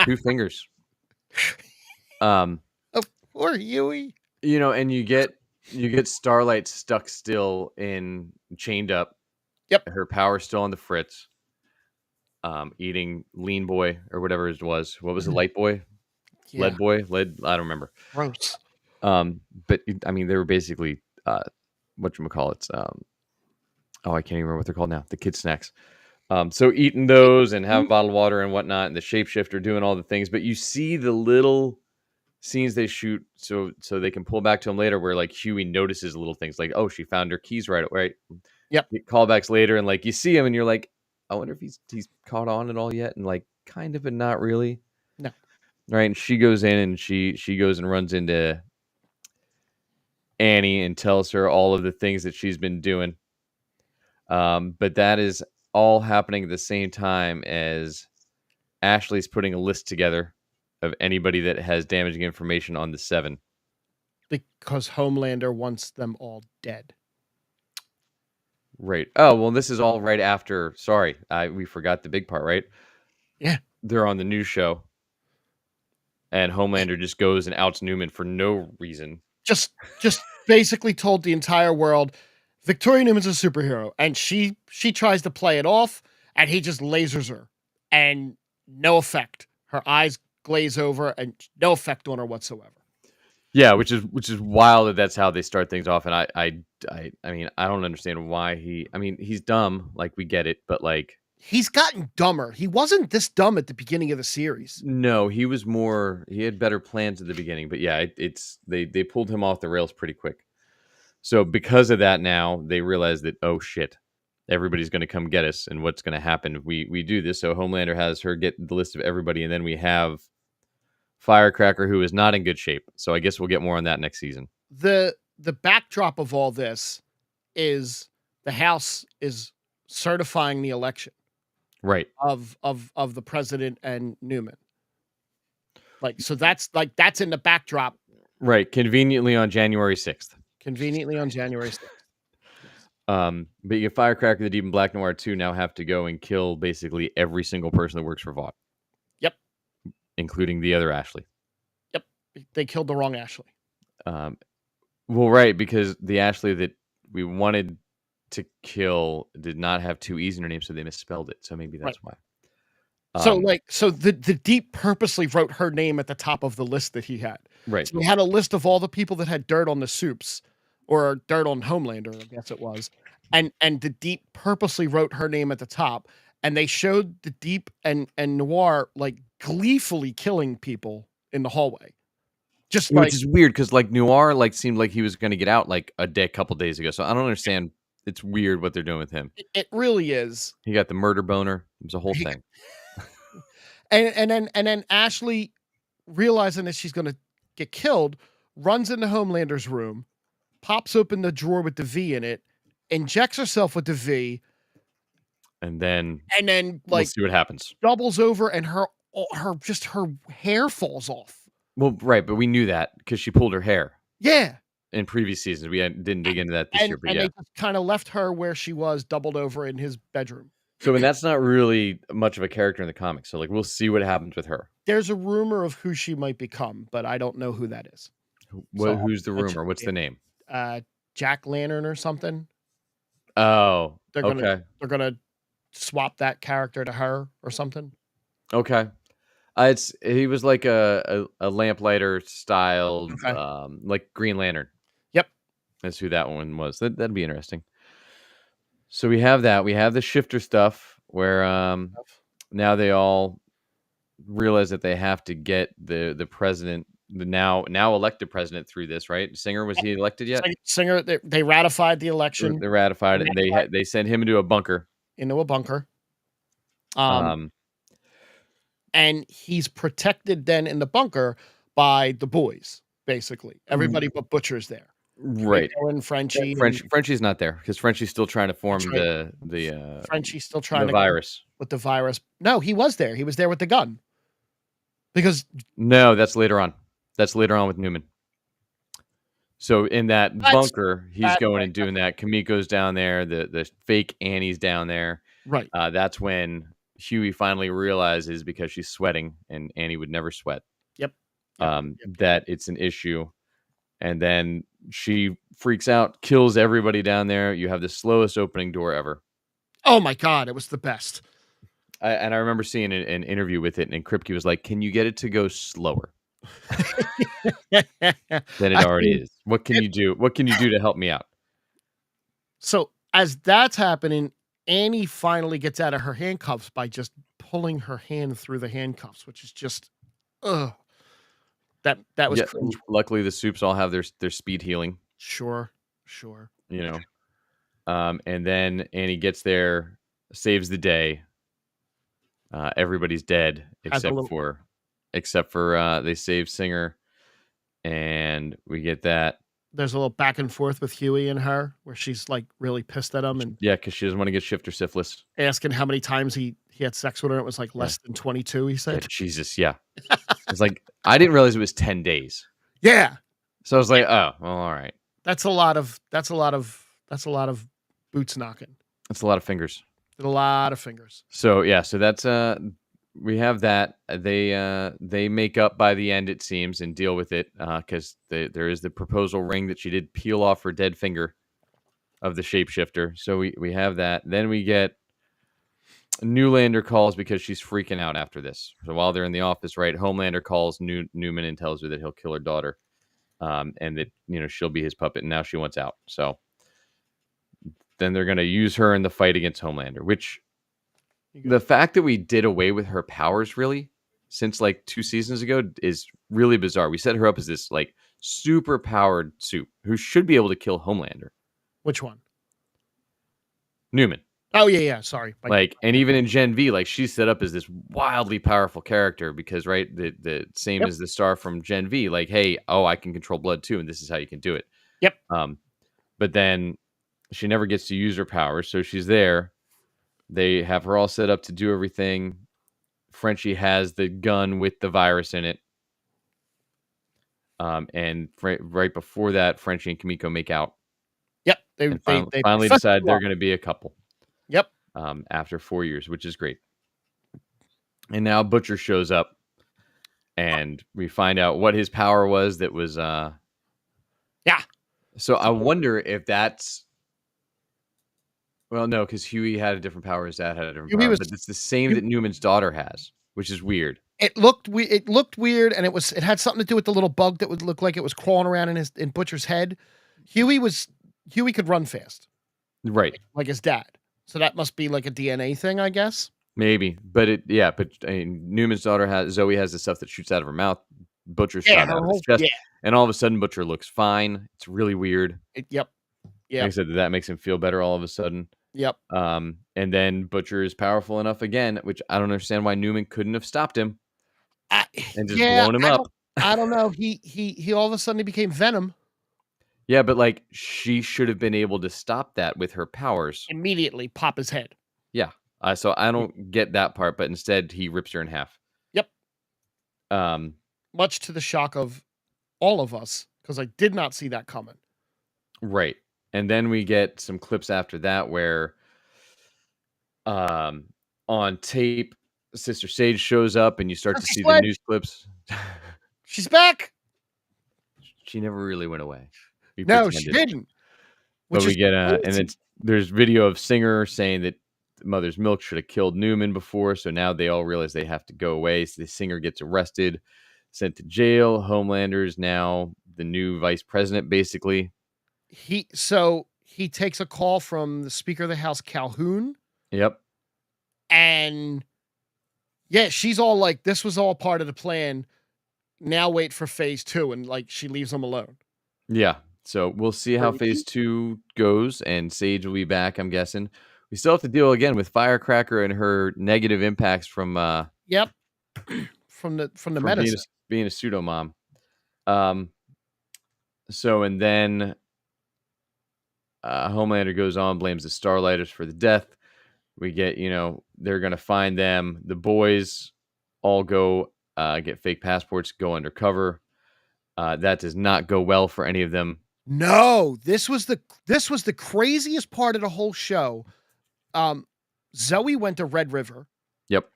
Two fingers. Oh, poor Huey. And you get Starlight stuck still chained up. Yep. Her power's still on the fritz. Eating Lean Boy or whatever it was. What was it? Light Boy? Yeah. Lead Boy? I don't remember. Gross. But I mean, they were basically whatchamacallits. I can't even remember what they're called now. The kid snacks. So eating those and having bottled water and whatnot, and the shapeshifter doing all the things. But you see the little scenes they shoot so they can pull back to him later where like Huey notices little things like, oh, she found her keys right. Yep. Callbacks later, and like you see him and you're like, I wonder if he's caught on at all yet, and like kind of, but not really. No. Right. And she goes in and she goes and runs into Annie and tells her all of the things that she's been doing. But that is all happening at the same time as Ashley's putting a list together of anybody that has damaging information on the 7. Because Homelander wants them all dead. Right. Oh, well, this is all right after. Sorry, we forgot the big part, right? Yeah. They're on the news show, and Homelander just goes and outs Newman for no reason. Just basically told the entire world, Victoria Newman's a superhero, and she tries to play it off, and he just lasers her, and no effect. Her eyes glaze over, and no effect on her whatsoever. Yeah, which is wild that's how they start things off, and I mean, I don't understand why he's dumb, like we get it, but like He's gotten dumber. He wasn't this dumb at the beginning of the series. No, he was more. He had better plans at the beginning, but yeah, it's they pulled him off the rails pretty quick. So because of that, now they realize that, oh shit, everybody's going to come get us, and what's going to happen if we do this? So Homelander has her get the list of everybody, and then we have Firecracker, who is not in good shape. So I guess we'll get more on that next season. The backdrop of all this is the House is certifying the election, right, of the president and Newman. Like, so that's in the backdrop. Right, conveniently on January 6th. Conveniently on January 6th. Yes. But you get Firecracker, the Deep, and Black Noir 2 now have to go and kill basically every single person that works for Vought. Yep. Including the other Ashley. Yep. They killed the wrong Ashley. Well, right, because the Ashley that we wanted to kill did not have two E's in her name, so they misspelled it. So maybe that's why. So the Deep purposely wrote her name at the top of the list that he had. Right. So he had a list of all the people that had dirt on the Soups, or dirt on Homelander, I guess it was. And the Deep purposely wrote her name at the top, and they showed the Deep and Noir like gleefully killing people in the hallway. Just which is weird because like Noir like seemed like he was going to get out like a couple days ago. So I don't understand. It's weird what they're doing with him. It really is. He got the murder boner. It was a whole thing. And then Ashley, realizing that she's going to get killed, runs into Homelander's room, pops open the drawer with the V in it, injects herself with the V, and then like, we'll see what happens. Doubles over, and her hair falls off. Well, right, but we knew that because she pulled her hair. Yeah. In previous seasons, we didn't dig into that this year, but and yeah, they just kind of left her where she was, doubled over in his bedroom. So, and that's not really much of a character in the comics. So, like, we'll see what happens with her. There's a rumor of who she might become, but I don't know who that is. Who's the rumor? What's the name? Jack Lantern or something. Oh, They're gonna swap that character to her or something. Okay. He was like a lamplighter styled, like Green Lantern. Yep, that's who that one was. That'd be interesting. So we have that. We have the shifter stuff where now they all realize that they have to get the president, the now elected president, through this. Right? Singer, was he elected yet? Singer, they ratified the election. They ratified it, and they sent him into a bunker. And he's protected then in the bunker by the boys, basically. Everybody but Butcher's there. Right. And Frenchie. Frenchie's not there because Frenchie's still trying to form the Frenchie's still trying the virus. With the virus. No, he was there. He was there with the gun. Because no, that's later on. That's later on with Newman. So in that bunker, he's going and doing that. Kamiko's down there. The fake Annie's down there. Right. That's when Huey finally realizes, because she's sweating and Annie would never sweat. Yep. That it's an issue. And then she freaks out, kills everybody down there. You have the slowest opening door ever. Oh my God, it was the best. I remember seeing an interview with it, and Kripke was like, "Can you get it to go slower than it already is? What can you do? What can you do to help me out?" So as that's happening, Annie finally gets out of her handcuffs by just pulling her hand through the handcuffs, which is just, ugh. That was cringe. Luckily, the Soups all have their speed healing. Sure. You know, and then Annie gets there, saves the day. Everybody's dead except for they save Singer, and we get that. There's a little back and forth with Huey and her where she's like really pissed at him, and because she doesn't want to get shifter syphilis. Asking how many times he had sex with her. It was like less than 22. He said, "Jesus, yeah." It's like, I didn't realize it was 10 days. Yeah. So I was like, oh, well, all right. That's a lot of boots knocking. That's a lot of fingers. A lot of fingers. So yeah, so that's we have that. They make up by the end, it seems, and deal with it because there is the proposal ring that she did peel off her dead finger of the shapeshifter. So we have that. Then we get Newlander calls because she's freaking out after this. So while they're in the office, right, Homelander calls Newman and tells her that he'll kill her daughter, and that she'll be his puppet. And now she wants out. So then they're going to use her in the fight against Homelander, which The fact that we did away with her powers really since like 2 seasons ago is really bizarre. We set her up as this like super powered suit who should be able to kill Homelander. Which one? Newman. Oh yeah. Sorry. Like, and even in Gen V, like she's set up as this wildly powerful character because, right, the same Yep. as the star from Gen V. Like, hey, I can control blood too, and this is how you can do it. Yep. But then she never gets to use her powers, so she's there. They have her all set up to do everything. Frenchie has the gun with the virus in it. And right before that, Frenchie and Kimiko make out. Yep. They they finally decide they're going to be a couple. Yep. After 4 years, which is great. And now Butcher shows up, and we find out what his power was. That was yeah. So I wonder if that's. Well, no, because Huey had a different power. His dad had a different power, but it's the same that Newman's daughter has, which is weird. It looked weird, and it had something to do with the little bug that would look like it was crawling around in Butcher's head. Huey could run fast, right? Like his dad. So that must be like a DNA thing, I guess. Maybe, but Newman's daughter Zoe has the stuff that shoots out of her mouth. Butcher's shot out of his chest, and all of a sudden Butcher looks fine. It's really weird. Yep. Like I said, that makes him feel better all of a sudden. Yep. And then Butcher is powerful enough again, which I don't understand why Newman couldn't have stopped him and just blown him up. I don't know. He all of a sudden he became Venom. Yeah, but like she should have been able to stop that with her powers. Immediately pop his head. Yeah. So I don't get that part, but instead he rips her in half. Yep. Much to the shock of all of us, because I did not see that coming. Right. And then we get some clips after that where on tape, Sister Sage shows up and you start to see the news clips. She's back. She never really went away. No, she didn't. But we get and there's video of Singer saying that Mother's Milk should have killed Newman before, so now they all realize they have to go away. So the Singer gets arrested, sent to jail. Homelander's now the new vice president, basically. He takes a call from the Speaker of the House, Calhoun. Yep. And yeah, she's all like, this was all part of the plan. Now wait for phase 2, and like she leaves him alone. Yeah. So we'll see how phase 2 goes, and Sage will be back, I'm guessing. We still have to deal again with Firecracker and her negative impacts from yep. from the medicine. Being a pseudo mom. So and then Homelander goes on, blames the Starlighters for the death. We get, they're going to find them. The boys all go get fake passports, go undercover. That does not go well for any of them. No, this was the craziest part of the whole show. Zoe went to Red River. Yep.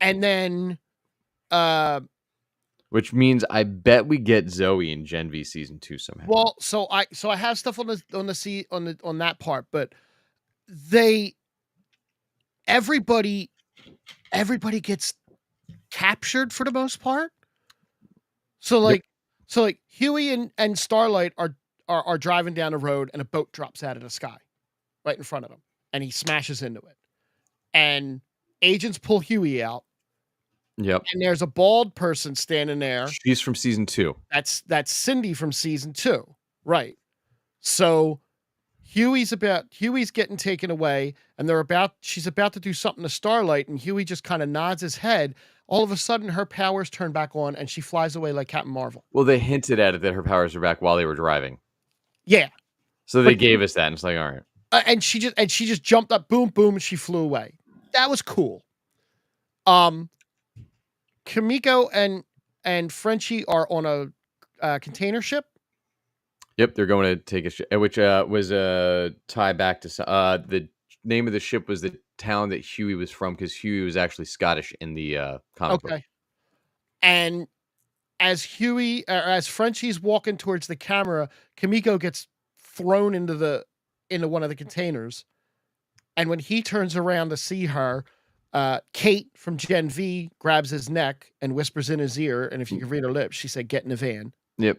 And then which means I bet we get Zoe in Gen V season 2 somehow. Well, so I have stuff on that part, but everybody gets captured for the most part. So Huey and Starlight are driving down the road, and a boat drops out of the sky right in front of them, and he smashes into it. And agents pull Huey out. Yep. And there's a bald person standing there. She's from season 2. That's Cindy from season 2. Right. So Huey's getting taken away, and she's about to do something to Starlight, and Huey just kind of nods his head. All of a sudden her powers turn back on, and she flies away like Captain Marvel. Well, they hinted at it that her powers were back while they were driving. Yeah. So they gave us that, and it's like, all right. And she just jumped up, boom, boom, and she flew away. That was cool. Kimiko and Frenchie are on a container ship. Yep, they're going to take a ship, which was a tie back to the name of the ship was the town that Huey was from, because Huey was actually Scottish in the comic book. And as Frenchie's walking towards the camera, Kimiko gets thrown into one of the containers, and when he turns around to see her, Kate from Gen V grabs his neck and whispers in his ear, and if you can read her lips, she said, "Get in the van." Yep.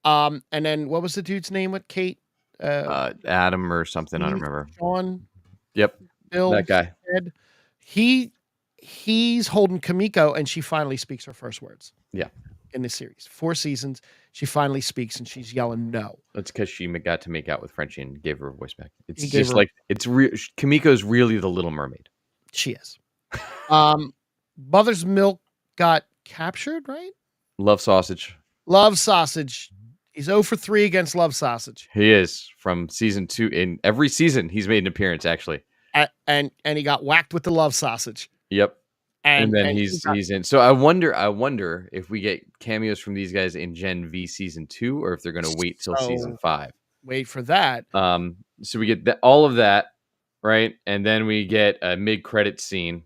And then what was the dude's name with Kate? Adam or something, I don't remember. Sean. Yep. Bill That guy. said, he's holding Kimiko, and she finally speaks her first words. Yeah. In the series, 4 seasons, she finally speaks, and she's yelling no. That's because she got to make out with Frenchie and gave her a voice back. It's He gave just her. like Kimiko's really the Little Mermaid. She is. Mother's Milk got captured, right? Love Sausage. Love Sausage. He's 0 for 3 against Love Sausage. He is from season 2. In every season, he's made an appearance, actually. And he got whacked with the Love Sausage. Yep. And then and he's in. So I wonder if we get cameos from these guys in Gen V season 2, or if they're going to wait till season 5. Wait for that. So we get all of that, right? And then we get a mid-credit scene.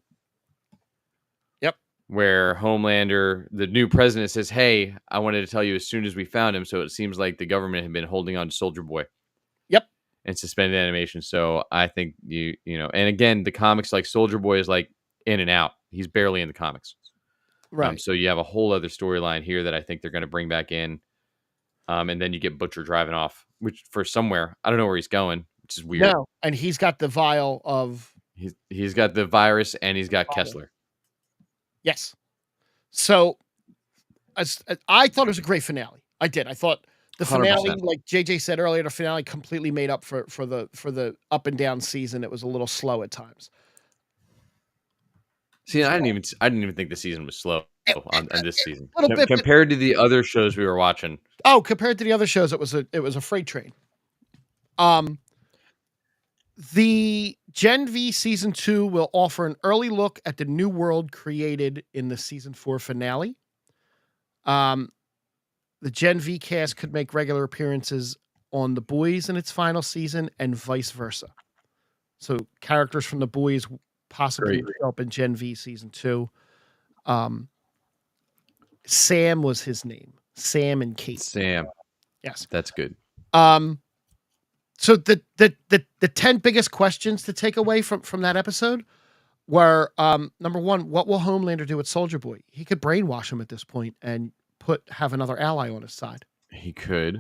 Yep. Where Homelander, the new president, says, "Hey, I wanted to tell you as soon as we found him." So it seems like the government had been holding on to Soldier Boy. Yep. And suspended animation. So I think you know, and again, the comics, like Soldier Boy is like in and out. He's barely in the comics. Right. So you have a whole other storyline here that I think they're going to bring back in. And then you get Butcher driving off, which for somewhere, I don't know where he's going, which is weird. No, and he's got the vial of. He's got the virus, and he's got Kessler. Yes. So I thought it was a great finale. I did. I thought the finale, 100%. like JJ said earlier, the finale completely made up for the up and down season. It was a little slow at times. See, I didn't even think the season was slow on this season compared to the other shows we were watching. Oh, compared to the other shows, it was a freight train. The Gen V season 2 will offer an early look at the new world created in the season 4 finale. The Gen V cast could make regular appearances on The Boys in its final season, and vice versa. So characters from The Boys possibly show up in Gen V season 2. Sam was his name. Sam and Kate. Sam. Yes. That's good. So the 10 biggest questions to take away from that episode were, number 1, what will Homelander do with Soldier Boy? He could brainwash him at this point and have another ally on his side. He could.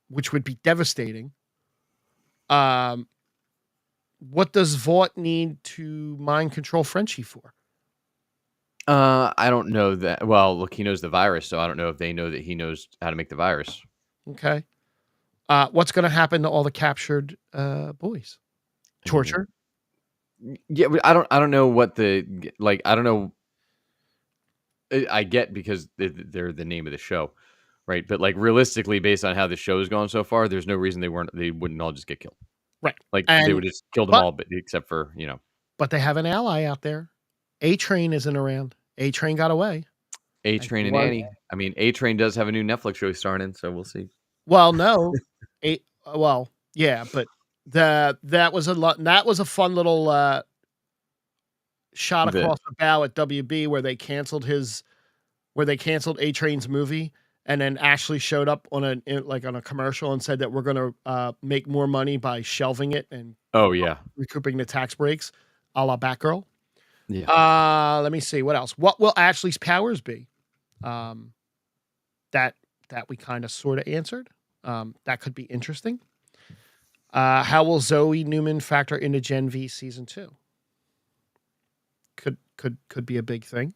Which would be devastating. What does Vought need to mind control Frenchie for? I don't know that. Well, look, he knows the virus, so I don't know if they know that he knows how to make the virus. Okay. What's going to happen to all the captured boys? Torture? Yeah, but I don't know what I don't know. I get because they're the name of the show, right? But like realistically, based on how the show has gone so far, there's no reason they wouldn't all just get killed. Right. Like they would just kill them all, but except for, you know. But they have an ally out there. A-Train isn't around. A-Train got away. A-Train and Annie. I mean, A-Train does have a new Netflix show he's starring in, so we'll see. Well, no. Yeah, but that was a fun little shot across the bow at WB where they canceled A-Train's movie, and then Ashley showed up on a commercial and said that we're going to make more money by shelving it and recouping the tax breaks, a la Batgirl. Yeah. Let me see what else. What will Ashley's powers be? That we kind of sort of answered. That could be interesting. How will Zoe Newman factor into Gen V season 2? Could be a big thing.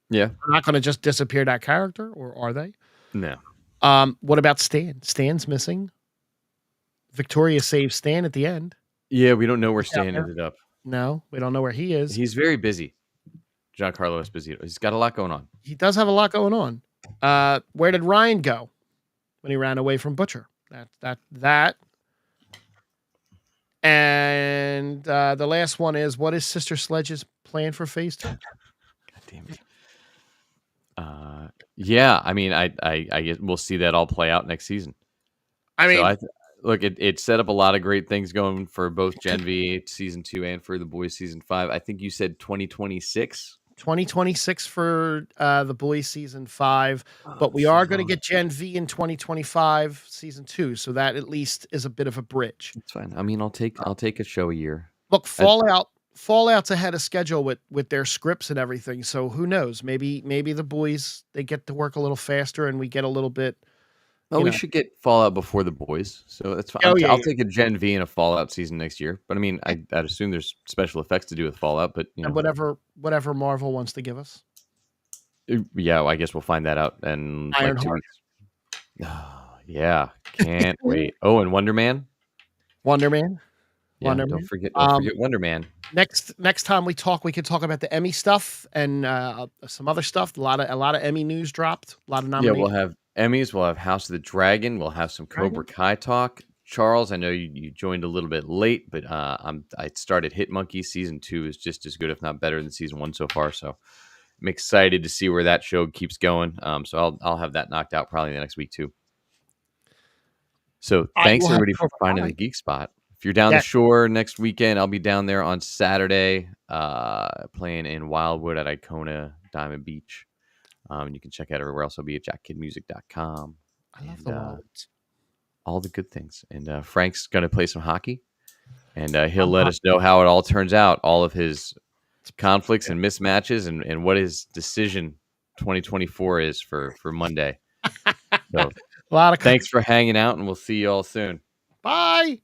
Yeah. They're not going to just disappear that character, or are they? No. What about Stan? Stan's missing. Victoria saves Stan at the end. Yeah, we don't know where Stan ended up. No, we don't know where he is. He's very busy. Giancarlo Esposito. He's got a lot going on. He does have a lot going on. Where did Ryan go when he ran away from Butcher? That. And the last one is, what is Sister Sledge's plan for Phase 2? God damn it. Yeah, I mean, I guess we'll see that all play out next season. I mean, look, it set up a lot of great things going for both Gen V season 2 and for The Boys season 5. I think you said 2026. 2026 for The Boys season 5, but we are going to get Gen V in 2025 season 2, so that at least is a bit of a bridge. It's fine. I mean, I'll take a show a year. Look, Fallout's ahead of schedule with their scripts and everything, so who knows? Maybe The Boys, they get to work a little faster and we get a little bit Oh, we should get Fallout before the boys, so that's fine. Oh, yeah, I'll yeah. take a Gen V and a Fallout season next year. But I mean, Yeah. I'd assume there's special effects to do with Fallout, but And whatever Marvel wants to give us. Yeah, well, I guess we'll find that out in like 2 Ironheart. weeks. Oh, yeah, can't wait. Oh, and Wonder Man. Wonder Man. Yeah, Wonder don't Man. forget, don't forget Wonder Man. Next time we talk, we can talk about the Emmy stuff and some other stuff. A lot of Emmy news dropped. A lot of Yeah, we'll nominations. have Emmys. We'll have House of the Dragon. We'll have some Cobra Kai talk. Charles, I know you joined a little bit late, but I started Hit Monkey. Season 2 is just as good, if not better, than season 1 so far. So I'm excited to see where that show keeps going. So I'll have that knocked out probably the next week too. So I thanks will have everybody for Cobra finding Kai. the Geek Spot. If you're down the shore next weekend, I'll be down there on Saturday, playing in Wildwood at Icona Diamond Beach. You can check out everywhere else. I'll be at jackkidmusic.com. I love the Wilds. All the good things. And Frank's going to play some hockey, and he'll let us know how it all turns out, all of his conflicts and mismatches, and what his decision 2024 is for Monday. So A lot of thanks for hanging out, and we'll see you all soon. Bye.